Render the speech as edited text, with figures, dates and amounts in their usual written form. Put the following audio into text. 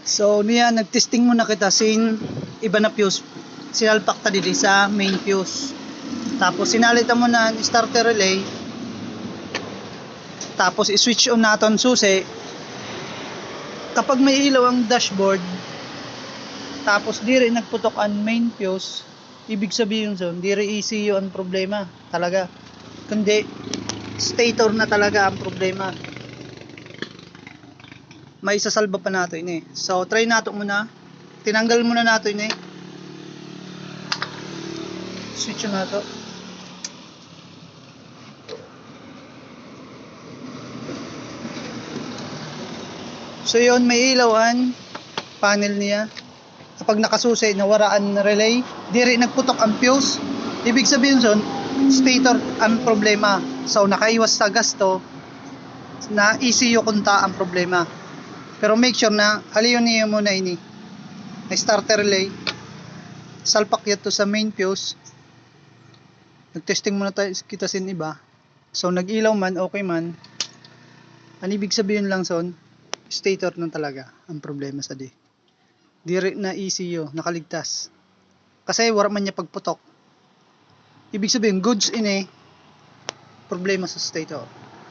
So niya nagtesting muna kita sin iba na fuse. Sinalpak ta dili sa main fuse. Tapos sinalitan mo na ang starter relay. Tapos i-switch on naton susi. Kapag may ilaw ang dashboard, tapos di rin nagputok ang main fuse, ibig sabihin son, di rin ECU ang problema talaga. Kundi stator na talaga ang problema. May isasalba pa natin eh. So try nato muna. Tinanggal muna natin eh. Switch na to. So yun, may ilawan panel niya. Kapag nakasusi, nawaraan relay, di rin nagputok ang fuse. Ibig sabihin son, stator ang problema. So nakaiwas sa gasto na ECU kunta ang problema. Pero make sure na haliyon niyo muna ini. May starter relay. Salpak yato sa main fuse. Nagtesting muna tayo kita sin iba. So nag-ilaw man, okay man. Ang ibig sabihin lang son, stator nun talaga ang problema sa di. Di na ECU, nakaligtas. Kasi wala man niya pagputok. Ibig sabihin, goods ini, problema sa stator.